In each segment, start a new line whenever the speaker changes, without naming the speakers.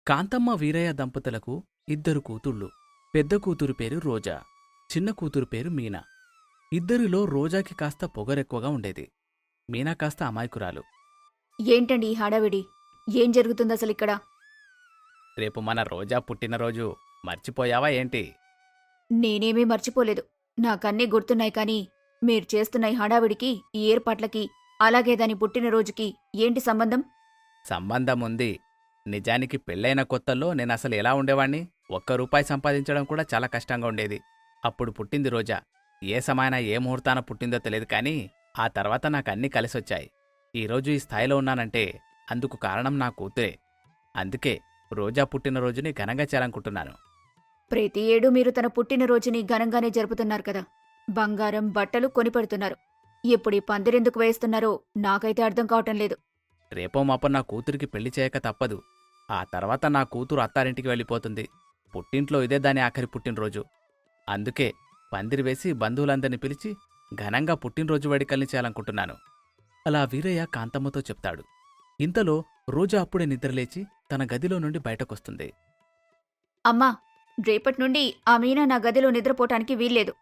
కాంతమ్మ వీరయ్య దంపతులకు ఇద్దరు కూతుళ్ళు. పెద్ద కూతురు పేరు రోజా, చిన్న కూతురు పేరు మీనా. ఇద్దరిలో రోజాకి కాస్త పొగరెక్కువగా ఉండేది. మీనా కాస్త అమాయకురాలు.
ఏంటండి ఈ హడావిడి? ఏం జరుగుతుందసలిక్కడ?
రేపు మన రోజా పుట్టినరోజు మర్చిపోయావా ఏంటి?
నేనేమీ మర్చిపోలేదు. నాకన్నీ గుర్తున్నాయి కానీ, మీరు చేస్తున్న ఈ హడావిడికి, ఈ ఏర్పాట్లకి, అలాగే దాని పుట్టినరోజుకి ఏంటి సంబంధం?
సంబంధముంది. నిజానికి పెళ్ళైన కొత్తల్లో నేనసలు ఎలా ఉండేవాణ్ణి? ₹1 సంపాదించడం కూడా చాలా కష్టంగా ఉండేది. అప్పుడు పుట్టింది రోజా. ఏ సమయాన ఏ ముహూర్తాన పుట్టిందో తెలియదు కానీ ఆ తర్వాత నాకన్నీ కలిసొచ్చాయి. ఈరోజు ఈ స్థాయిలో ఉన్నానంటే అందుకు కారణం నా కూతురే. అందుకే రోజా పుట్టినరోజుని ఘనంగా చేయాలనుకుంటున్నాను.
ప్రతి ఏడూ మీరు తన పుట్టినరోజుని ఘనంగానే జరుపుతున్నారు కదా. బంగారం, బట్టలు కొనిపెడుతున్నారు. ఇప్పుడు ఈ పందిరెందుకు వేస్తున్నారో నాకైతే అర్థం కావటం లేదు.
రేపో మాపో నా కూతురికి పెళ్లి చేయక తప్పదు. ఆ తర్వాత నా కూతురు అత్తారింటికి వెళ్ళిపోతుంది. పుట్టింట్లో ఇదే దాని ఆఖరి పుట్టినరోజు. అందుకే పందిరి వేసి బంధువులందరినీ పిలిచి ఘనంగా పుట్టినరోజు వేడుకల్ని చేయాలనుకుంటున్నాను. అలా వీరయ్య కాంతమ్మతో చెప్తాడు. ఇంతలో రోజా అప్పుడే నిద్రలేచి తన గదిలో నుండి బయటకొస్తుంది.
అమ్మా, రేపటి నుండి ఆ మీనా నా గదిలో నిద్రపోటానికి వీల్లేదు.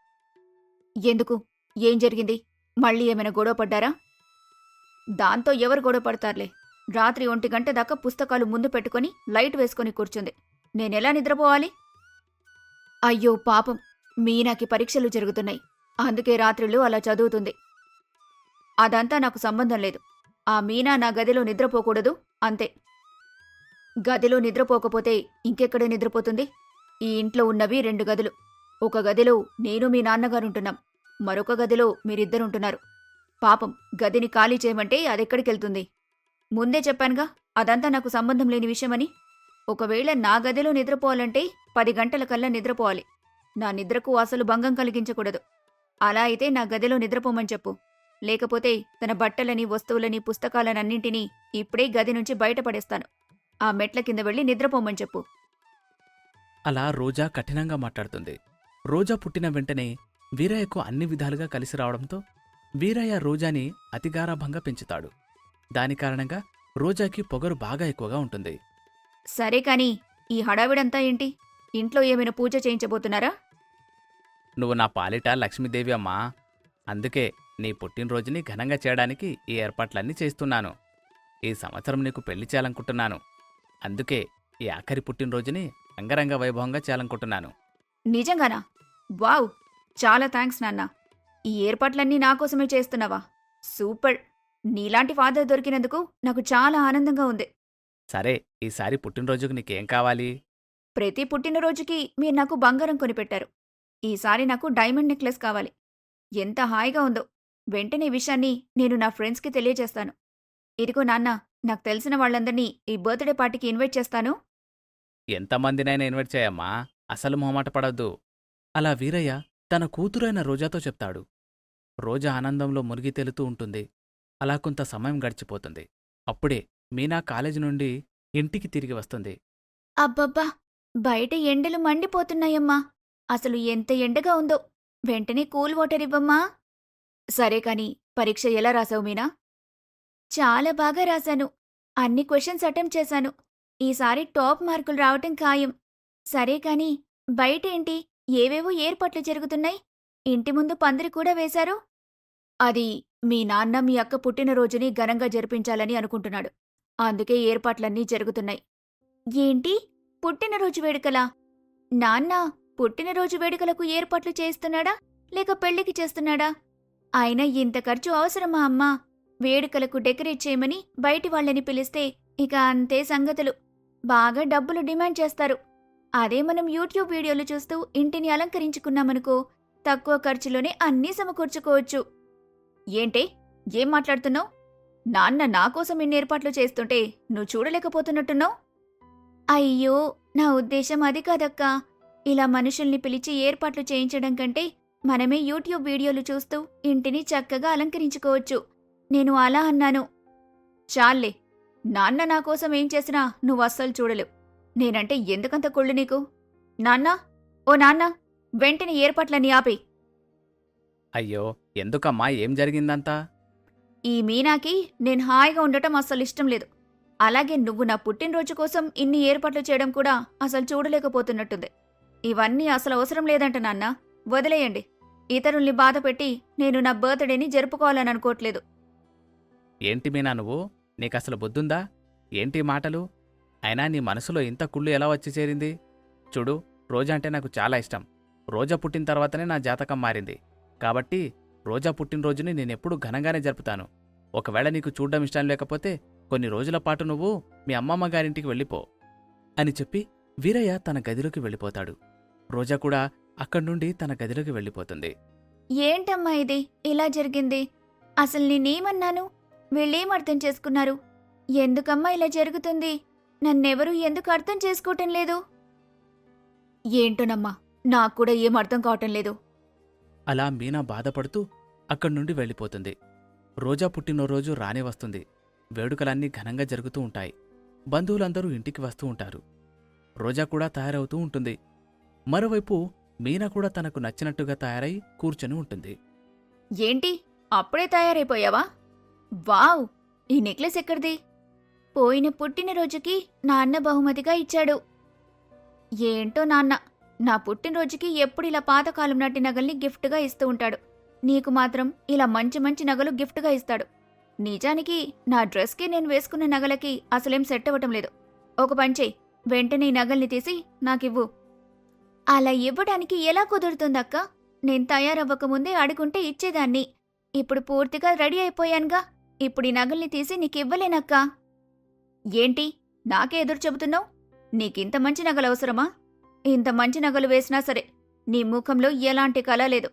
ఎందుకు? ఏం జరిగింది? మళ్ళీ ఏమైనా గొడవ పడ్డారా? దాంతో ఎవరు గొడవ పడతారులే. రాత్రి 1 గంట దాకా పుస్తకాలు ముందు పెట్టుకుని లైట్ వేసుకుని కూర్చుంది. నేనెలా నిద్రపోవాలి? అయ్యో పాపం, మీనాకి పరీక్షలు జరుగుతున్నాయి. అందుకే రాత్రిళ్ళు అలా చదువుతుంది. అదంతా నాకు సంబంధం లేదు. ఆ మీనా నా గదిలో నిద్రపోకూడదు, అంతే. గదిలో నిద్రపోకపోతే ఇంకెక్కడ నిద్రపోతుంది? ఈ ఇంట్లో ఉన్నవి 2 గదులు. ఒక గదిలో నేను మీ నాన్నగారుంటున్నాం, మరొక గదిలో మీరిద్దరుంటున్నారు. పాపం, గదిని ఖాళీ చేయమంటే అదెక్కడికెళ్తుంది? ముందే చెప్పానుగా, అదంతా నాకు సంబంధం లేని విషయమని. ఒకవేళ నా గదిలో నిద్రపోవాలంటే 10 గంటల కల్లా నిద్రపోవాలి. నా నిద్రకు అసలు భంగం కలిగించకూడదు. అలా అయితే నా గదిలో నిద్రపోమని చెప్పు. లేకపోతే తన బట్టలని, వస్తువులని, పుస్తకాలనన్నింటినీ ఇప్పుడే గది నుంచి బయటపడేస్తాను. ఆ మెట్ల కింద వెళ్ళి నిద్రపోమని చెప్పు.
అలా రోజా కఠినంగా మాట్లాడుతుంది. రోజా పుట్టిన వెంటనే వీరయ్యకు అన్ని విధాలుగా కలిసి రావడంతో వీరయ్య రోజాని అతిగారాభంగా పెంచుతాడు. దాని కారణంగా రోజాకి పొగరు బాగా ఎక్కువగా ఉంటుంది.
సరే కాని, ఈ హడావిడంతా ఏంటి? ఇంట్లో ఏమైనా పూజ చేయించబోతున్నారా?
నువ్వు నా పాలిట లక్ష్మీదేవి అమ్మా. అందుకే నీ పుట్టినరోజుని ఘనంగా చేయడానికి ఈ ఏర్పాట్లన్నీ చేస్తున్నాను. ఈ సంవత్సరం నీకు పెళ్లి చేయాలనుకుంటున్నాను. అందుకే ఈ ఆఖరి పుట్టినరోజుని అంగరంగ వైభవంగా చేయాలనుకుంటున్నాను.
నిజంగానా? వావ్! చాలా థ్యాంక్స్ నాన్న. ఈ ఏర్పాట్లన్నీ నాకోసమే చేస్తున్నావా? సూపర్! నీలాంటి ఫాదర్ దొరికినందుకు నాకు చాలా ఆనందంగా ఉంది.
సరే, ఈసారి పుట్టినరోజుకు నీకేం కావాలి?
ప్రతి పుట్టినరోజుకి మీరు నాకు బంగారం కొనిపెట్టారు. ఈసారి నాకు డైమండ్ నెక్లెస్ కావాలి. ఎంత హాయిగా ఉందో! వెంటనే ఈ విషయాన్ని నేను నా ఫ్రెండ్స్కి తెలియజేస్తాను. ఇదిగో నాన్న, నాకు తెలిసిన వాళ్ళందర్నీ ఈ బర్త్డే పార్టీకి ఇన్వైట్ చేస్తాను.
ఎంతమందినైనా ఇన్వైట్ చేయమ్మా, అసలు మొహమాట పడొద్దు. అలా వీరయ్య తన కూతురైన రోజాతో చెప్తాడు. రోజా ఆనందంలో మునిగి తేలుతూ ఉంటుంది. అలా కొంత సమయం గడిచిపోతుంది. అప్పుడే మీనా కాలేజీ నుండి ఇంటికి తిరిగి వస్తుంది.
అబ్బబ్బా! బయట ఎండలు మండిపోతున్నాయమ్మా. అసలు ఎంత ఎండగా ఉందో! వెంటనే కూల్ వాటర్ ఇవ్వమ్మా. సరే కాని, పరీక్ష ఎలా రాసావు మీనా? చాలా బాగా రాశాను. అన్ని క్వశ్చన్స్ అటెంప్ట్ చేశాను. ఈసారి టాప్ మార్కులు రావటం ఖాయం. సరే కాని, బయటేంటి ఏవేవో ఏర్పాట్లు జరుగుతున్నాయి? ఇంటి ముందు పందిరి కూడా వేశారు. అది మీ నాన్న మీ అక్క పుట్టినరోజుని ఘనంగా జరిపించాలని అనుకుంటున్నాడు. అందుకే ఏర్పాట్లన్నీ జరుగుతున్నాయి. ఏంటి? పుట్టినరోజు వేడుకలా? నాన్న పుట్టినరోజు వేడుకలకు ఏర్పాట్లు చేస్తున్నాడా లేక పెళ్లికి చేస్తున్నాడా? అయినా ఇంత ఖర్చు అవసరమా అమ్మా? వేడుకలకు డెకరేట్ చేయమని బయటి వాళ్ళని పిలిస్తే ఇక అంతే సంగతులు. బాగా డబ్బులు డిమాండ్ చేస్తారు. అదే మనం యూట్యూబ్ వీడియోలు చూస్తూ ఇంటిని అలంకరించుకున్నామనుకో, తక్కువ ఖర్చులోనే అన్నీ సమకూర్చుకోవచ్చు. ఏంటే? ఏం మాట్లాడుతున్నావు? నాన్న నాకోసం ఇన్ని ఏర్పాట్లు చేస్తుంటే నువ్వు చూడలేకపోతున్నట్టున్నావు. అయ్యో, నా ఉద్దేశం అది కాదక్కా. ఇలా మనుషుల్ని పిలిచి ఏర్పాట్లు చేయించడం కంటే మనమే యూట్యూబ్ వీడియోలు చూస్తూ ఇంటిని చక్కగా అలంకరించుకోవచ్చు. నేను అలా అన్నాను. చాల్లే, నాన్న నాకోసం ఏం చేసినా నువ్వు అస్సలు చూడలేవు. నేనంటే ఎందుకంత కుళ్ళు నీకు? నాన్నా, ఓ నాన్నా, వెంటనే ఏర్పాట్లన్నీ ఆపే.
అయ్యో, ఎందుకమ్మా, ఏం జరిగిందంతా?
ఈ మీనాకి నేను హాయిగా ఉండటం అస్సలు ఇష్టం లేదు. అలాగే నువ్వు నా పుట్టినరోజు కోసం ఇన్ని ఏర్పాట్లు చేయడం కూడా అసలు చూడలేకపోతున్నట్టుంది. ఇవన్నీ అసలు అవసరం లేదంట నాన్న. వదిలేయండి. ఇతరుల్ని బాధపెట్టి నేను నా బర్త్డేని జరుపుకోవాలని అనుకోవట్లేదు.
ఏంటి మీనా నువ్వు? నీకసలు బుద్ధుందా? ఏంటి ఈ మాటలు? అయినా నీ మనసులో ఇంత కుళ్ళు ఎలా వచ్చి చేరింది? చూడు, రోజా అంటే నాకు చాలా ఇష్టం. రోజా పుట్టిన తర్వాతనే నా జాతకం మారింది. కాబట్టి రోజా పుట్టినరోజుని నేనెప్పుడూ ఘనంగానే జరుపుతాను. ఒకవేళ నీకు చూడ్డం ఇష్టం లేకపోతే కొన్ని రోజుల పాటు నువ్వు మీ అమ్మమ్మ గారింటికి వెళ్ళిపో అని చెప్పి వీరయ్య తన గదిలోకి వెళ్ళిపోతాడు. రోజా కూడా అక్కడ్నుండి తన గదిలోకి వెళ్ళిపోతుంది.
ఏంటమ్మా ఇది ఇలా జరిగింది? అసలు నేనేమన్నాను? వీళ్ళేం అర్థం చేసుకున్నారు? ఎందుకమ్మా ఇలా జరుగుతుంది? నన్నెవరూ ఎందుకు అర్థం చేసుకోవటం లేదు? ఏంటోనమ్మా, నాకు కూడా ఏం అర్థం కావటం లేదు.
అలా మీనా బాధపడుతూ అక్కడ్నుండి వెళ్ళిపోతుంది. రోజా పుట్టినరోజు రానే వస్తుంది. వేడుకలన్నీ ఘనంగా జరుగుతూ ఉంటాయి. బంధువులందరూ ఇంటికి వస్తూ ఉంటారు. రోజా కూడా తయారవుతూ ఉంటుంది. మరోవైపు మీనా కూడా తనకు నచ్చినట్టుగా తయారై కూర్చొని ఉంటుంది.
ఏంటి, అప్పుడే తయారైపోయావా? వావ్! ఈ నెక్లెస్ ఎక్కడిది? పోయిన పుట్టినరోజుకి నాన్న బహుమతిగా ఇచ్చాడు. ఏంటో నాన్న, నా పుట్టినరోజుకి ఎప్పుడిలా పాతకాలం నాటి నగల్ని గిఫ్ట్గా ఇస్తూ ఉంటాడు. నీకు మాత్రం ఇలా మంచి మంచి నగలు గిఫ్ట్గా ఇస్తాడు. నిజానికి నా డ్రెస్కి నేను వేసుకున్న నగలకి అసలేం సెట్ అవ్వటం లేదు. ఒక పంచే, వెంటనే ఈ నగల్ని తీసి నాకివ్వు. అలా ఇవ్వడానికి ఎలా కుదురుతుందక్కా? నేను తయారవ్వకముందే అడుగుంటే ఇచ్చేదాన్ని. ఇప్పుడు పూర్తిగా రెడీ అయిపోయానుగా. ఇప్పుడు ఈ నగల్ని తీసి నీకివ్వలేనక్కా. ఏంటి, నాకే ఎదురు చెబుతున్నావు? నీకింత మంచి నగలు అవసరమా? ఇంత మంచి నగలు వేసినా సరే నీ ముఖంలో ఎలాంటి కళ లేదు.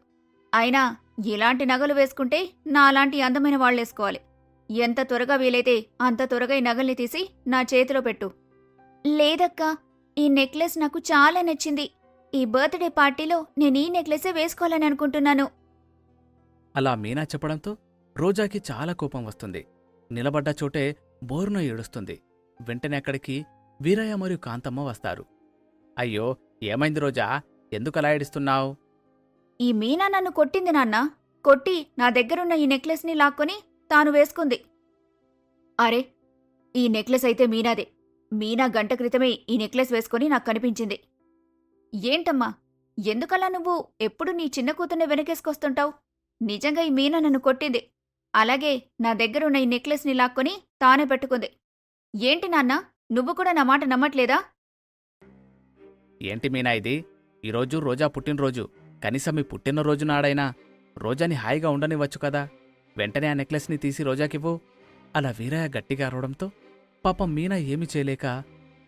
అయినా ఇలాంటి నగలు వేసుకుంటే నాలాంటి అందమైన వాళ్ళేసుకోవాలి. ఎంత త్వరగా వీలైతే అంత త్వరగా ఈ నగల్ని తీసి నా చేతిలో పెట్టు. లేదక్కా, ఈ నెక్లెస్ నాకు చాలా నచ్చింది. ఈ బర్త్డే పార్టీలో నేను ఈ నెక్లెసే వేసుకోవాలని అనుకుంటున్నాను.
అలా మీనా చెప్పడంతో రోజాకి చాలా కోపం వస్తుంది. నిలబడ్డ చోటే బోరున ఏడుస్తుంది. వెంటనే అక్కడికి వీరయ్య మరియు కాంతమ్మ వస్తారు. అయ్యో, ఏమైంది రోజా? ఎందుకలా ఏడుస్తున్నావు?
ఈ మీనా నన్ను కొట్టింది నాన్న. కొట్టి నా దగ్గరున్న ఈ నెక్లెస్ని లాక్కొని తాను వేసుకుంది. అరే, ఈ నెక్లెస్ అయితే మీనాదే. మీనా గంట క్రితమే ఈ నెక్లెస్ వేసుకొని నాకు కనిపించింది. ఏంటమ్మా, ఎందుకలా నువ్వు ఎప్పుడు నీ చిన్న కూతుర్ని వెనకేసుకొస్తుంటావు? నిజంగా ఈ మీనా నన్ను కొట్టింది. అలాగే నా దగ్గరున్న ఈ నెక్లెస్ని లాక్కొని తానే పెట్టుకుంది. ఏంటి నాన్నా, నువ్వు కూడా నా మాట నమ్మట్లేదా?
ఏంటి మీనా ఇది? ఈరోజు రోజా పుట్టినరోజు. కనీసం మీ పుట్టినరోజు నాడైనా రోజాని హాయిగా ఉండనివ్వచ్చు కదా. వెంటనే ఆ నెక్లెస్ని తీసి రోజాకివ్వు. అలా వీరయ్య గట్టిగా అరవడంతో పాపం మీనా ఏమీ చేయలేక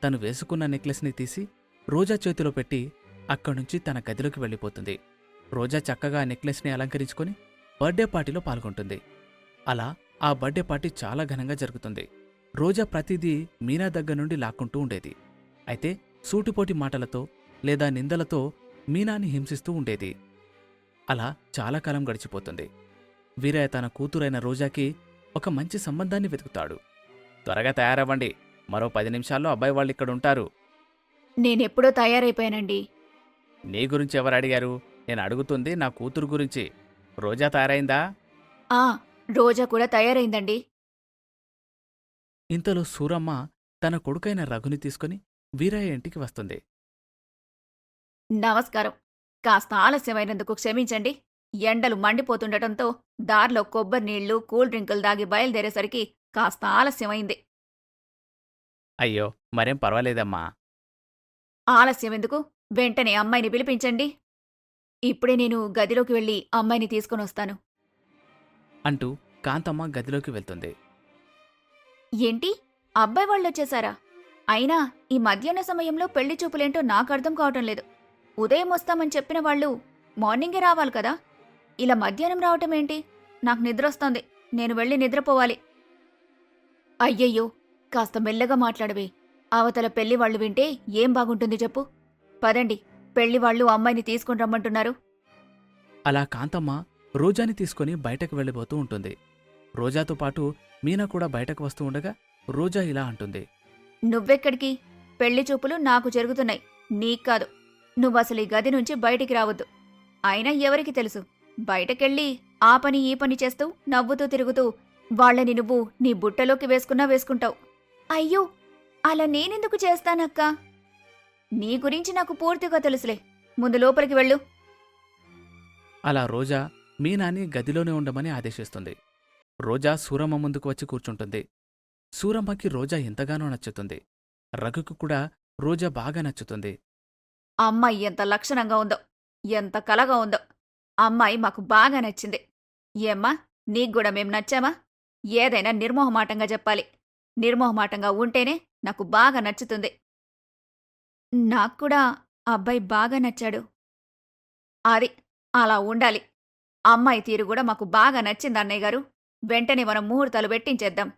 తను వేసుకున్న నెక్లెస్ని తీసి రోజా చేతిలో పెట్టి అక్కడ్నుంచి తన గదిలోకి వెళ్ళిపోతుంది. రోజా చక్కగా ఆ నెక్లెస్ని అలంకరించుకొని బర్త్డే పార్టీలో పాల్గొంటుంది. అలా ఆ బర్త్డే పార్టీ చాలా ఘనంగా జరుగుతుంది. రోజా ప్రతిదీ మీనా దగ్గర నుండి లాక్కుంటూ ఉండేది. అయితే సూటిపోటి మాటలతో లేదా నిందలతో మీనాని హింసిస్తూ ఉండేది. అలా చాలా కాలం గడిచిపోతుంది. వీరయ్య తన కూతురైన రోజాకి ఒక మంచి సంబంధాన్ని వెతుకుతాడు. త్వరగా తయారవ్వండి, మరో 10 నిమిషాల్లో అబ్బాయి వాళ్ళిక్కడుంటారు.
నేనెప్పుడో తయారైపోయానండి.
నీ గురించి ఎవరు అడిగారు? నేను అడుగుతుంది నా కూతురు గురించి. రోజా తయారైందా?
ఆ, రోజా కూడా తయారైందండి.
ఇంతలో సూరమ్మ తన కొడుకైన రఘుని తీసుకుని వీరయ్య ఇంటికి వస్తుంది.
నమస్కారం. కాస్త ఆలస్యమైనందుకు క్షమించండి. ఎండలు మండిపోతుండటంతో దారిలో కొబ్బరి నీళ్లు, కూల్ డ్రింకులు దాగి బయలుదేరేసరికి కాస్త ఆలస్యమైంది.
అయ్యో, మరేం పర్వాలేదమ్మా.
ఆలస్యమెందుకు? వెంటనే అమ్మాయిని పిలిపించండి. ఇప్పుడే నేను గదిలోకి వెళ్ళి అమ్మాయిని తీసుకునొస్తాను.
అంటూ కాంతమ్మ గదిలోకి వెళ్తుంది.
ఏంటి, అబ్బాయి వాళ్ళొచ్చేశారా? అయినా ఈ మధ్యాహ్న సమయంలో పెళ్లి చూపులేంటో నాకు అర్థం కావటం లేదు. ఉదయం వస్తామని చెప్పిన వాళ్ళు మార్నింగే రావాలి కదా. ఇలా మధ్యాహ్నం రావటమేంటి? నాకు నిద్రొస్తోంది. నేను వెళ్ళి నిద్రపోవాలి. అయ్యయ్యో, కాస్త మెల్లగా మాట్లాడవే. అవతల పెళ్లివాళ్లు వింటే ఏం బాగుంటుంది చెప్పు. పదండి, పెళ్లివాళ్లు అమ్మాయిని తీసుకుని రమ్మంటున్నారు.
అలా కాంతమ్మ రోజాని తీసుకుని బయటకు వెళ్ళిపోతూ ఉంటుంది. రోజాతో పాటు మీనా కూడా బయటకు వస్తూ ఉండగా రోజా ఇలా అంటుంది.
నువ్వెక్కడికి? పెళ్లి చూపులు నాకు జరుగుతున్నాయి, నీక్కాదు. నువ్వసలు ఈ గది నుంచి బయటికి రావద్దు. అయినా ఎవరికి తెలుసు, బయటకెళ్ళి ఆ పని ఈ పని చేస్తూ నవ్వుతూ తిరుగుతూ వాళ్ళని నువ్వు నీ బుట్టలోకి వేసుకున్నా వేసుకుంటావు. అయ్యో, అలా నేనెందుకు చేస్తానక్కా? నీ గురించి నాకు పూర్తిగా తెలుసులే. ముందు లోపలికి వెళ్ళు.
అలా రోజా మీనాని గదిలోనే ఉండమని ఆదేశిస్తుంది. రోజా సూరమ్మ ముందుకు వచ్చి కూర్చుంటుంది. సూరమ్మకి రోజా ఎంతగానో నచ్చుతుంది. రఘుకు కూడా రోజా బాగా నచ్చుతుంది.
అమ్మాయి ఎంత లక్షణంగా ఉందో, ఎంత కలగా ఉందో. అమ్మాయి మాకు బాగా నచ్చింది. ఏమ్మా, నీగ్గూడా మేం నచ్చామా? ఏదైనా నిర్మోహమాటంగా చెప్పాలి. నిర్మోహమాటంగా ఉంటేనే నాకు బాగా నచ్చుతుంది. నాక్కూడా అబ్బాయి బాగా నచ్చాడు. అది అలా ఉండాలి. అమ్మాయి తీరు కూడా మాకు బాగా నచ్చింది అన్నయ్య గారు. వెంటనే మనం ముహూర్తాలు పెట్టించేద్దాం.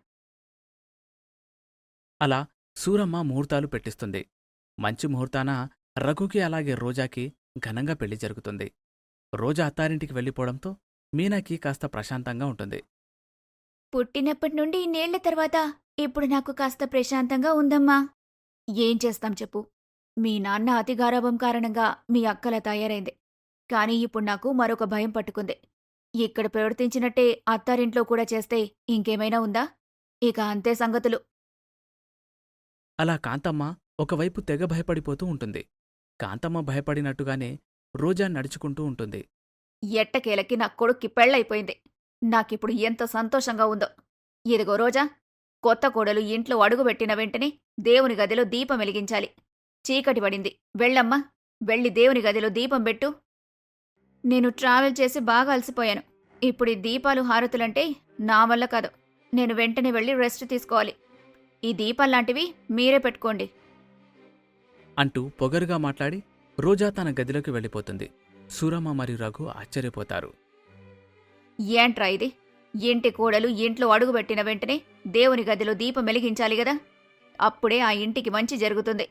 అలా సూరమ్మ ముహూర్తాలు పెట్టిస్తుంది. మంచి ముహూర్తాన రఘుకి అలాగే రోజాకి ఘనంగా పెళ్లి జరుగుతుంది. రోజా అత్తారింటికి వెళ్ళిపోవడంతో మీనాకి కాస్త ప్రశాంతంగా ఉంటుంది.
పుట్టినప్పటి నుండి ఇన్నేళ్ల తర్వాత ఇప్పుడు నాకు కాస్త ప్రశాంతంగా ఉందమ్మా. ఏం చేస్తాం చెప్పు. మీ నాన్న అతి గారాబం కారణంగా మీ అక్కలా తయారైంది. కాని ఇప్పుడు నాకు మరొక భయం పట్టుకుంది. ఇక్కడ ప్రవర్తించినట్టే అత్తారింట్లో కూడా చేస్తే ఇంకేమైనా ఉందా? ఇక అంతే సంగతులు.
అలా కాంతమ్మ ఒకవైపు తెగ భయపడిపోతూ ఉంటుంది. కాంతమ్మ భయపడినట్టుగానే రోజా నడుచుకుంటూ ఉంటుంది.
ఎట్టకేలకి నా కొడుక్కి పెళ్ళైపోయింది. నాకిప్పుడు ఎంత సంతోషంగా ఉందో. ఇదిగో రోజా, కొత్త కోడలు ఇంట్లో అడుగుపెట్టిన వెంటనే దేవుని గదిలో దీపం వెలిగించాలి. చీకటి పడింది. వెళ్ళమ్మా, వెళ్ళి దేవుని గదిలో దీపం పెట్టు. నేను ట్రావెల్ చేసి బాగా అలసిపోయాను. ఇప్పుడు ఈ దీపాలు హారతులంటే నా వల్ల కాదు. నేను వెంటనే వెళ్ళి రెస్ట్ తీసుకోవాలి. ఈ దీపాల్లాంటివి మీరే పెట్టుకోండి.
అంటూ పొగరుగా మాట్లాడి రోజా తన గదిలోకి వెళ్ళిపోతుంది. సూరమ్మ మరియు రఘు ఆశ్చర్యపోతారు.
ఏంట్రా ఇది? ఇంటి కోడలు ఇంట్లో అడుగుపెట్టిన వెంటనే దేవుని గదిలో దీపం వెలిగించాలి గదా. అప్పుడే ఆ ఇంటికి మంచి జరుగుతుంది.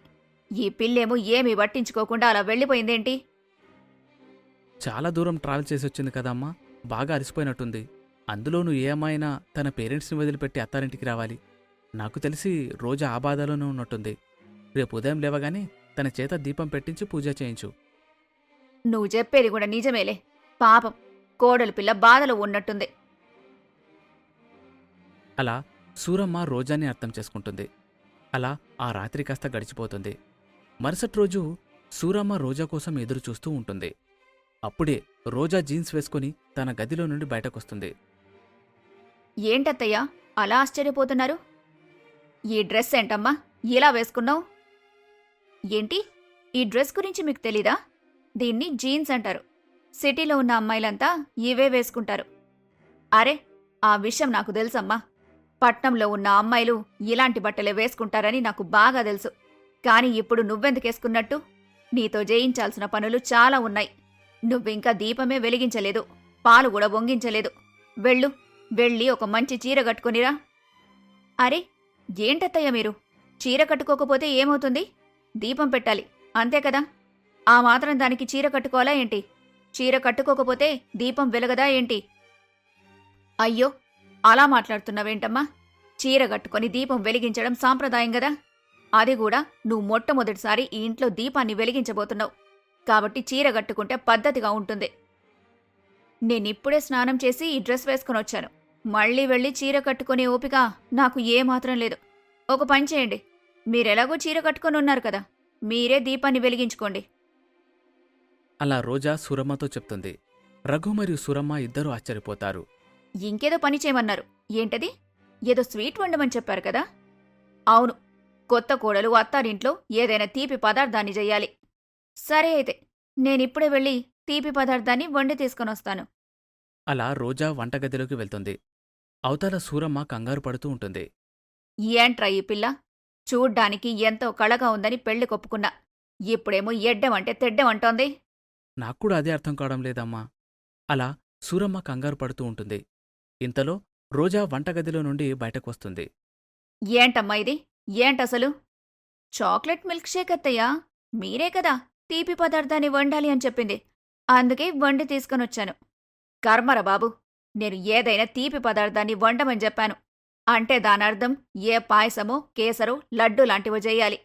ఈ పిల్లేమో ఏమీ పట్టించుకోకుండా అలా వెళ్ళిపోయిందేంటి?
చాలా దూరం ట్రావెల్ చేసొచ్చింది కదమ్మా, బాగా అలసిపోయినట్టుంది. అందులోనూ ఏ అమ్మాయినా తన పేరెంట్స్ని వదిలిపెట్టి అత్తారింటికి రావాలి. నాకు తెలిసి రోజా ఆ బాధలోనే ఉన్నట్టుంది. రేపు ఉదయం లేవగానే తన చేత దీపం పెట్టించి పూజ చేయించు.
నువ్వు చెప్పేది కూడా నిజమేలే. పాపం, కోడలు పిల్ల బాధలో ఉన్నట్టుంది.
అలా సూరమ్మ రోజాని అర్థం చేసుకుంటుంది. అలా ఆ రాత్రి కాస్త గడిచిపోతుంది. మరుసటి రోజు సూరమ్మ రోజా కోసం ఎదురు చూస్తూ ఉంటుంది. అప్పుడే రోజా జీన్స్ వేసుకుని తన గదిలో నుండి బయటకొస్తుంది.
ఏంటత్తయ్యా అలా ఆశ్చర్యపోతున్నారు? ఈ డ్రెస్ ఏంటమ్మా ఇలా వేసుకున్నావు? ఏంటి, ఈ డ్రెస్ గురించి మీకు తెలీదా? దీన్ని జీన్స్ అంటారు. సిటీలో ఉన్న అమ్మాయిలంతా ఇవే వేసుకుంటారు. అరే, ఆ విషయం నాకు తెలుసమ్మా. పట్నంలో ఉన్న అమ్మాయిలు ఇలాంటి బట్టలే వేసుకుంటారని నాకు బాగా తెలుసు. కాని ఇప్పుడు నువ్వెందుకేసుకున్నట్టు? నీతో చేయించాల్సిన పనులు చాలా ఉన్నాయి. నువ్వింకా దీపమే వెలిగించలేదు, పాలు కూడా పొంగించలేదు. వెళ్ళు, వెళ్ళి ఒక మంచి చీర కట్టుకునిరా. అరే, ఏంటత్తయ్య మీరు? చీర కట్టుకోకపోతే ఏమవుతుంది? దీపం పెట్టాలి, అంతే కదా. ఆ మాత్రం దానికి చీర కట్టుకోవాలా ఏంటి? చీర కట్టుకోకపోతే దీపం వెలగదా ఏంటి? అయ్యో, అలా మాట్లాడుతున్నావేంటమ్మా? చీర కట్టుకొని దీపం వెలిగించడం సాంప్రదాయం గదా. అది కూడా నువ్వు మొట్టమొదటిసారి ఈ ఇంట్లో దీపాన్ని వెలిగించబోతున్నావు. కాబట్టి చీర కట్టుకుంటే పద్ధతిగా ఉంటుంది. నేనిప్పుడే స్నానం చేసి ఈ డ్రెస్ వేసుకునొచ్చాను. మళ్ళీ వెళ్ళి చీర కట్టుకునే ఓపిక నాకు ఏమాత్రం లేదు. ఒక పని చేయండి, మీరెలాగో చీర కట్టుకొని ఉన్నారు కదా, మీరే దీపాన్ని వెలిగించుకోండి.
అలా రోజా సూరమ్మతో చెప్తుంది. రఘు మరియు సూరమ్మ ఇద్దరూ ఆశ్చర్యపోతారు.
ఇంకేదో పని చేయమన్నారు. ఏంటది? ఏదో స్వీట్ వండమని చెప్పారు కదా. అవును, కొత్త కోడలు అత్తారింట్లో ఏదైనా తీపి పదార్థాన్ని చెయ్యాలి. సరే అయితే, నేనిప్పుడే వెళ్ళి తీపి పదార్థాన్ని వండి తీసుకొనొస్తాను.
అలా రోజా వంటగదిలోకి వెళ్తుంది. అవతల సూరమ్మ కంగారు పడుతూ ఉంటుంది.
ఏంట్రా ఈ పిల్ల? చూడ్డానికి ఎంతో కళగా ఉందని పెళ్లి కొప్పుకున్నా. ఇప్పుడేమో ఎడ్డమంటే తెడ్డమంటోంది.
నాక్కూడా అదే అర్థం కావడం లేదమ్మా. అలా సూరమ్మ కంగారు పడుతూ ఉంటుంది. ఇంతలో రోజా వంటగదిలో నుండి బయటకొస్తుంది.
ఏంటమ్మా ఇది? ఏంటసలు? చాక్లెట్ మిల్క్ షేక్ అత్తయ్యా, మీరే కదా తీపి పదార్థాన్ని వండాలి అని చెప్పింది. అందుకే వండి తీసుకొనొచ్చాను. కర్మరా బాబు, నేను ఏదైనా తీపి పదార్థాన్ని వండమని చెప్పాను అంటే దానర్థం ఏ పాయసమో కేసరో లడ్డు లాంటివో చెయ్యాలి.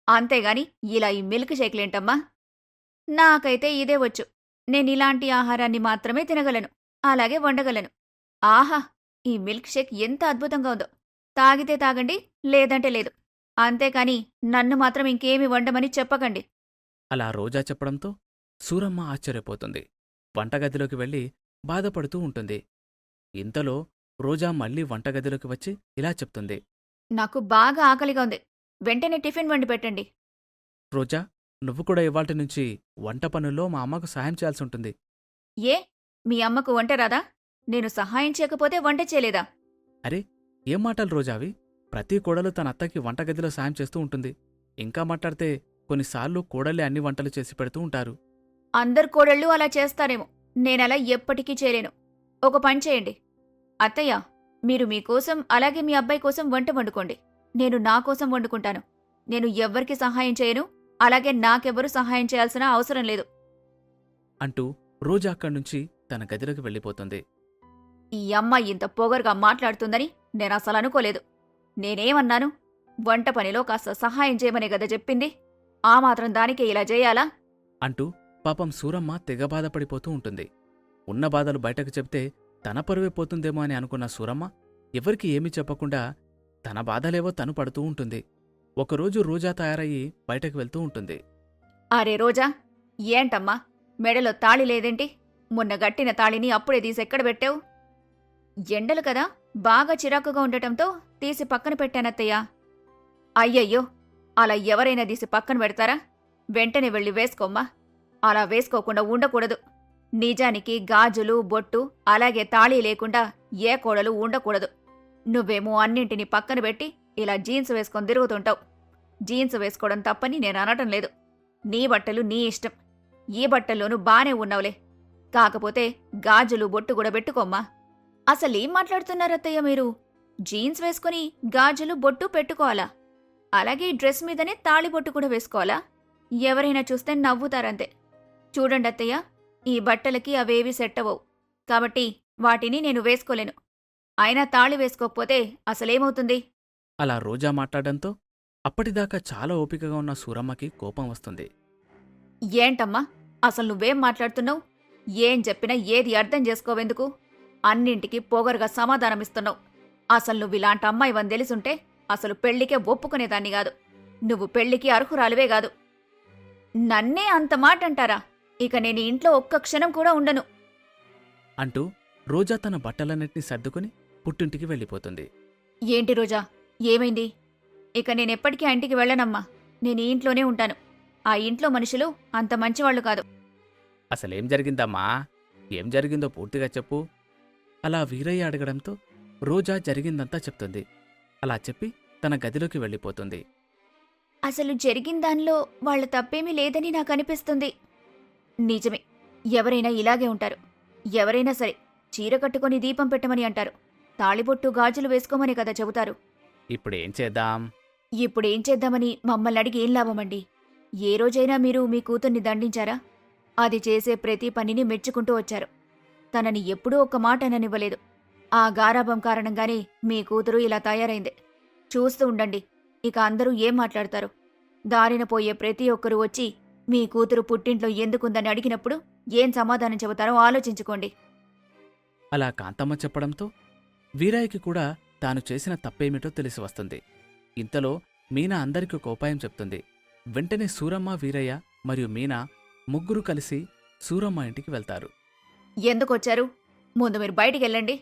అంతేగాని ఇలా ఈ మిల్క్ షేక్లేంటమ్మా? నాకైతే ఇదే వచ్చు. నేనిలాంటి ఆహారాన్ని మాత్రమే తినగలను, అలాగే వండగలను. ఆహా, ఈ మిల్క్ షేక్ ఎంత అద్భుతంగా ఉందో! తాగితే తాగండి, లేదంటే లేదు. అంతేకాని నన్ను మాత్రం ఇంకేమీ వండమని చెప్పకండి.
అలా రోజా చెప్పడంతో సూరమ్మ ఆశ్చర్యపోతుంది. వంటగదిలోకి వెళ్ళి బాధపడుతూ ఉంటుంది. ఇంతలో రోజా మళ్ళీ వంటగదిలోకి వచ్చి ఇలా చెప్తుంది.
నాకు బాగా ఆకలిగా ఉంది. వెంటనే టిఫిన్ వండి పెట్టండి.
రోజా, నువ్వు కూడా ఇవాల్టి నుంచి వంట పనుల్లో మా అమ్మకు సహాయం చేయాల్సుంటుంది.
ఏ? మీ అమ్మకు వంట రాదా? నేను సహాయం చేయకపోతే వంట చేయలేదా?
అరే, ఏం మాటలు రోజావి? ప్రతి కోడలు తన అత్తకి వంటగదిలో సాయం చేస్తూ ఉంటుంది. ఇంకా మాట్లాడితే కొన్నిసార్లు కోడలే అన్ని వంటలు చేసి పెడుతూ ఉంటారు.
అందరు కోడళ్ళు అలా చేస్తారేమో. నేనలా ఎప్పటికీ చేయలేను. ఒక పని చేయండి. అత్తయ్య, మీరు మీకోసం అలాగే మీ అబ్బాయి కోసం వంట వండుకోండి. నేను నా కోసం వండుకుంటాను. నేను ఎవ్వరికి సహాయం చేయను, అలాగే నాకెవ్వరూ సహాయం చేయాల్సిన అవసరం లేదు.
అంటూ రోజా అక్కడ్నుంచి తన గదిలోకి వెళ్ళిపోతుంది.
ఈ అమ్మాయి ఇంత పొగరుగా మాట్లాడుతుందని నేనసలు అనుకోలేదు. నేనేమన్నాను? వంట పనిలో కాస్త సహాయం చేయమనే గదా చెప్పింది. ఆ మాత్రం దానికే ఇలా చేయాలా?
అంటూ పాపం సూరమ్మ తెగ బాధపడిపోతూ ఉంటుంది. ఉన్న బాధలు బయటకు చెప్తే తన పరువే పోతుందేమో అని అనుకున్న సూరమ్మ ఎవరికి ఏమీ చెప్పకుండా తన బాధలేవో తను పడుతూ ఉంటుంది. ఒకరోజు రోజా తయారయ్యి బయటకు వెళ్తూ ఉంటుంది.
అరే రోజా, ఏంటమ్మా మెడలో తాళి లేదేంటి? మొన్న గట్టిన తాళిని అప్పుడే తీసెక్కడ పెట్టావు? ఎండలు కదా, బాగా చిరాకుగా ఉండటంతో తీసి పక్కన పెట్టానత్తయ్యా. అయ్యయ్యో, అలా ఎవరైనా తీసి పక్కన పెడతారా? వెంటనే వెళ్ళి వేసుకోమ్మా. అలా వేసుకోకుండా ఉండకూడదు. నిజానికి గాజులు, బొట్టు, అలాగే తాళీ లేకుండా ఏ కోడలు ఉండకూడదు. నువ్వేమో అన్నింటినీ పక్కన పెట్టి ఇలా జీన్స్ వేసుకొని తిరుగుతుంటావు. జీన్స్ వేసుకోవడం తప్పని నేను అనటం లేదు. నీ బట్టలు నీ ఇష్టం. ఈ బట్టల్లోనూ బానే ఉన్నావులే. కాకపోతే గాజులు, బొట్టు కూడా పెట్టుకోమ్మా. అసలేం మాట్లాడుతున్నారత్తయ్య మీరు? జీన్స్ వేసుకుని గాజులు, బొట్టు పెట్టుకోవాలా? అలాగే ఈ డ్రెస్ మీదనే తాళిబొట్టు కూడా వేసుకోవాలా? ఎవరైనా చూస్తే నవ్వుతారంతే. చూడండి అత్తయ్య, ఈ బట్టలకి అవేవీ సెట్ అవ్వవు. కాబట్టి వాటిని నేను వేసుకోలేను. అయినా తాళి వేసుకోకపోతే అసలేమవుతుంది?
అలా రోజా మాట్లాడడంతో అప్పటిదాకా చాలా ఓపికగా ఉన్న సూరమ్మకి కోపం వస్తుంది.
ఏంటమ్మా, అసలు నువ్వేం మాట్లాడుతున్నావు? ఏం చెప్పినా ఏది అర్థం చేసుకోవెందుకు? అన్నింటికీ పొగరుగా సమాధానమిస్తున్నావు. అసలు నువ్విలాంటి అమ్మాయివని తెలిసుంటే అసలు పెళ్లికే ఒప్పుకునేదాన్ని గాదు. నువ్వు పెళ్లికి అర్హురాలివే గాదు. నన్నే అంత మాట అంటారా? ఇక నేను ఇంట్లో ఒక్క క్షణం కూడా ఉండను.
అంటూ రోజా తన బట్టలన్నింటినీ సర్దుకుని పుట్టింటికి వెళ్ళిపోతుంది.
ఏంటి రోజా, ఏమైంది? ఇక నేనెప్పటికీ ఆ ఇంటికి వెళ్ళనమ్మా. నేను ఈ ఇంట్లోనే ఉంటాను. ఆ ఇంట్లో మనుషులు అంత మంచివాళ్లు కాదు.
అసలేం జరిగిందమ్మా? ఏం జరిగిందో పూర్తిగా చెప్పు. అలా వీరయ్య అడగడంతో రోజా జరిగిందంతా చెప్తుంది. అలా చెప్పి తన గదిలోకి వెళ్ళిపోతుంది.
అసలు జరిగిన దానిలో వాళ్ళ తప్పేమీ లేదని నాకు అనిపిస్తుంది. నిజమే, ఎవరైనా ఇలాగే ఉంటారు. ఎవరైనా సరే చీర కట్టుకొని దీపం పెట్టమని అంటారు. తాళిబొట్టు, గాజులు వేసుకోమని కదా చెబుతారు.
ఇప్పుడేం చేద్దాం?
ఇప్పుడేం చేద్దామని మమ్మల్ని అడిగి ఏం లాభమండి? ఏ రోజైనా మీరు మీ కూతుర్ని దండించారా? అది చేసే ప్రతి పనిని మెచ్చుకుంటూ వచ్చారు. తనని ఎప్పుడూ ఒక్క మాట అననివ్వలేదు. ఆ గారాబం కారణంగానే మీ కూతురు ఇలా తయారైంది. చూస్తూ ఉండండి, ఇక అందరూ ఏం మాట్లాడతారు. దారిన పోయే ప్రతి ఒక్కరూ వచ్చి మీ కూతురు పుట్టింట్లో ఎందుకుందని అడిగినప్పుడు ఏం సమాధానం చెబుతారో ఆలోచించుకోండి.
అలా కాంతమ్మ చెప్పడంతో వీరయ్యకి కూడా తాను చేసిన తప్పేమిటో తెలిసి వస్తుంది. ఇంతలో మీనా అందరికీ ఒక ఉపాయం చెప్తుంది. వెంటనే సూరమ్మ, వీరయ్య మరియు మీనా ముగ్గురు కలిసి సూరమ్మ ఇంటికి వెళ్తారు.
ఎందుకొచ్చారు? ముందు మీరు బయటికెళ్ళండి.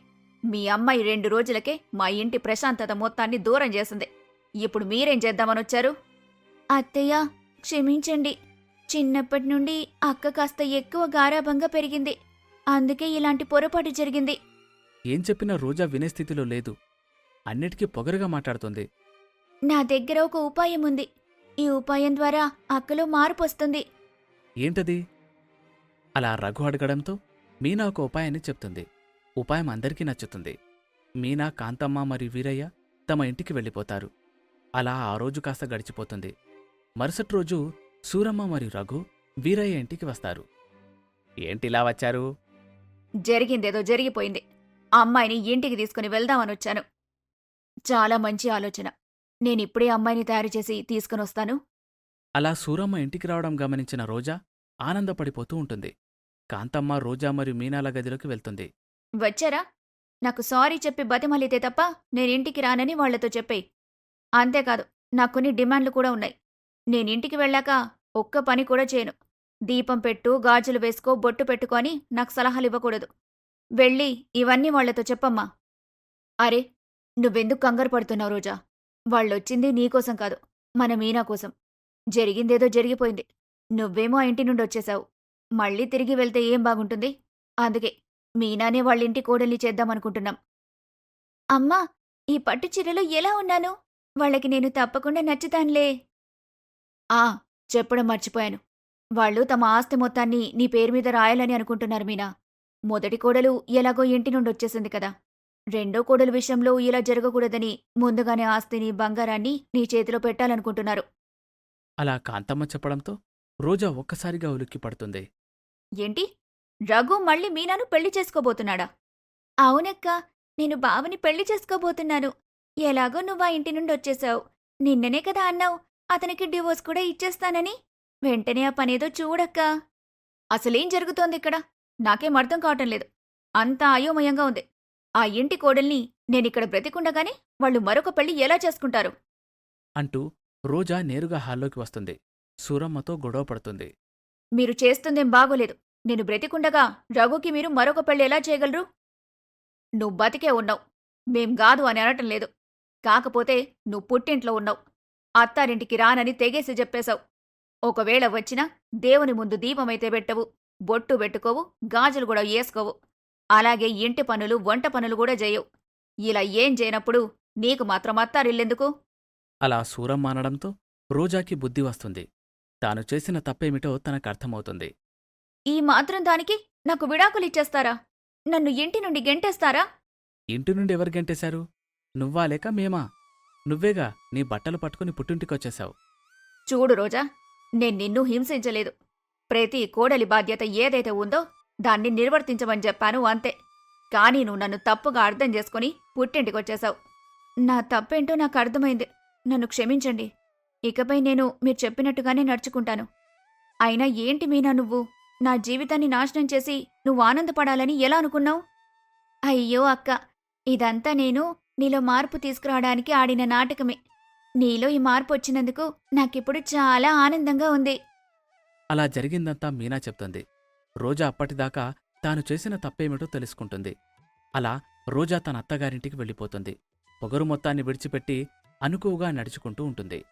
మీ అమ్మాయి 2 రోజులకే మా ఇంటి ప్రశాంతత మొత్తాన్ని దూరం చేసింది. ఇప్పుడు మీరేం చేద్దామనొచ్చారు? అత్తయ్య, క్షమించండి. చిన్నప్పటి నుండి అక్క కాస్త ఎక్కువ గారాబంగా పెరిగింది. అందుకే ఇలాంటి పొరపాటు జరిగింది.
ఏం చెప్పినా రోజా వినే స్థితిలో లేదు. అన్నిటికీ పొగరుగా మాట్లాడుతుంది.
నా దగ్గర ఒక ఉపాయం ఉంది. ఈ ఉపాయం ద్వారా అక్కలో మార్పు వస్తుంది.
ఏంటది? అలా రఘు అడగడంతో మీనా ఒక ఉపాయాన్ని చెప్తుంది. ఉపాయం అందరికీ నచ్చుతుంది. మీనా, కాంతమ్మ మరియు వీరయ్య తమ ఇంటికి వెళ్ళిపోతారు. అలా ఆ రోజు కాస్త గడిచిపోతుంది. మరుసటి రోజు సూరమ్మ మరియు రఘు వీరయ్య ఇంటికి వస్తారు. ఏంటిలా వచ్చారు?
జరిగిందేదో జరిగిపోయింది. అమ్మాయిని ఇంటికి తీసుకుని వెళ్దామనొచ్చాను. చాలా మంచి ఆలోచన. నేనిప్పుడే అమ్మాయిని తయారు చేసి తీసుకునొస్తాను.
అలా సూరమ్మ ఇంటికి రావడం గమనించిన రోజా ఆనందపడిపోతూ ఉంటుంది. కాంతమ్మ రోజా మరియు మీనాల గదిలోకి వెళ్తుంది.
వచ్చారా? నాకు సారీ చెప్పి బతిమాలితే తప్ప నేనింటికి రానని వాళ్లతో చెప్పేయ్. అంతేకాదు, నాకు కొన్ని డిమాండ్లు కూడా ఉన్నాయి. నేనింటికి వెళ్ళాక ఒక్క పని కూడా చేయను. దీపం పెట్టు, గాజులు వేసుకో, బొట్టు పెట్టుకో అని నాకు సలహాలివ్వకూడదు. వెళ్ళి ఇవన్నీ వాళ్లతో చెప్పమ్మా. అరే, నువ్వెందుకు కంగారు పడుతున్నావు రోజా? వాళ్ళొచ్చింది నీకోసం కాదు, మన మీనా కోసం. జరిగిందేదో జరిగిపోయింది. నువ్వేమో ఆ ఇంటి నుండొచ్చేశావు. మళ్ళీ తిరిగి వెళ్తే ఏం బాగుంటుంది? అందుకే మీనానే వాళ్ళింటి కోడల్ని చేద్దామనుకుంటున్నాం. అమ్మా, ఈ పట్టు చీరలో ఎలా ఉన్నాను? వాళ్ళకి నేను తప్పకుండా నచ్చుతానులే. ఆ, చెప్పడం మర్చిపోయాను. వాళ్ళు తమ ఆస్తి మొత్తాన్ని నీ పేరు మీద రాయాలని అనుకుంటున్నారు మీనా. మొదటి కోడలు ఎలాగో ఇంటి నుండొచ్చేసింది కదా. రెండో కోడలు విషయంలో ఇలా జరగకూడదని ముందుగానే ఆస్తిని, బంగారాన్ని నీ చేతిలో పెట్టాలనుకుంటున్నారు.
అలా కాంతమ్మ చెప్పడంతో రోజా ఒక్కసారిగా ఉలిక్కి పడుతుంది.
ఏంటి? రఘు మళ్ళీ మీనాను పెళ్లి చేసుకోబోతున్నాడా? అవునక్కా, నేను బావని పెళ్లి చేసుకోబోతున్నాను. ఎలాగో నువ్వా ఇంటి నుండొచ్చేశావు. నిన్ననే కదా అన్నావు అతనికి డివోర్స్ కూడా ఇచ్చేస్తానని. వెంటనే ఆ పనేదో చూడక్కా. అసలేం జరుగుతోందిక్కడ? నాకేం అర్థం కావటం లేదు. అంతా అయోమయంగా ఉంది. ఆ ఇంటి కోడల్ని నేనిక్కడ బ్రతికుండగానే వాళ్ళు మరొక పెళ్లి ఎలా చేసుకుంటారు?
అంటూ రోజా నేరుగా హాల్లోకి వస్తుంది. సూరమ్మతో గొడవ పడుతుంది.
మీరు చేస్తుందేం బాగోలేదు. నేను బ్రతికుండగా రఘుకి మీరు మరొక పెళ్లి ఎలా చేయగలరు? నువ్వు బతికే ఉన్నావు. మేం గాదు అని అనటం లేదు. కాకపోతే నువ్వు పుట్టింట్లో ఉన్నావు. అత్తారింటికి రానని తెగేసి చెప్పేశావు. ఒకవేళ వచ్చినా దేవుని ముందు దీపమైతే పెట్టవు, బొట్టు పెట్టుకోవు, గాజులు కూడా ఏసుకోవు. అలాగే ఇంటి పనులు, వంట పనులు కూడా చేయవు. ఇలా ఏం చేయనప్పుడు నీకు మాత్రం అత్తారిల్లెందుకు?
అలా సూరమ్మ అనడంతో రోజాకి బుద్ధి వస్తుంది. తాను చేసిన తప్పేమిటో తనకర్థమవుతుంది.
ఈ మాత్రం దానికి నాకు విడాకులిచ్చేస్తారా? నన్ను ఇంటి నుండి గెంటేస్తారా?
ఇంటి నుండి ఎవరు గెంటేశారు? నువ్వా లేక మేమా? నువ్వేగా నీ బట్టలు పట్టుకుని పుట్టింటికొచ్చేశావు.
చూడు రోజా, నేను నిన్ను హింసించలేదు. ప్రతి కోడలి బాధ్యత ఏదైతే ఉందో దాన్ని నిర్వర్తించమని చెప్పాను అంతే. కానీ నువ్వు నన్ను తప్పుగా అర్థం చేసుకుని పుట్టింటికొచ్చేశావు. నా తప్పేంటో నాకు అర్థమైంది. నన్ను క్షమించండి. ఇకపై నేను మీరు చెప్పినట్టుగానే నడుచుకుంటాను. అయినా ఏంటి మీనా నువ్వు? నా జీవితాన్ని నాశనం చేసి నువ్వు ఆనందపడాలని ఎలా అనుకున్నావు? అయ్యో అక్క, ఇదంతా నేను నీలో మార్పు తీసుకురావడానికి ఆడిన నాటకమే. నీలో ఈ మార్పు వచ్చినందుకు నాకిప్పుడు చాలా ఆనందంగా ఉంది.
అలా జరిగిందంతా మీనా చెప్తుంది. రోజా అప్పటిదాకా తాను చేసిన తప్పేమిటో తెలుసుకుంటుంది. అలా రోజా తన అత్తగారింటికి వెళ్ళిపోతుంది. పొగరు మొత్తాన్ని విడిచిపెట్టి అనుకువగా నడుచుకుంటూ ఉంటుంది.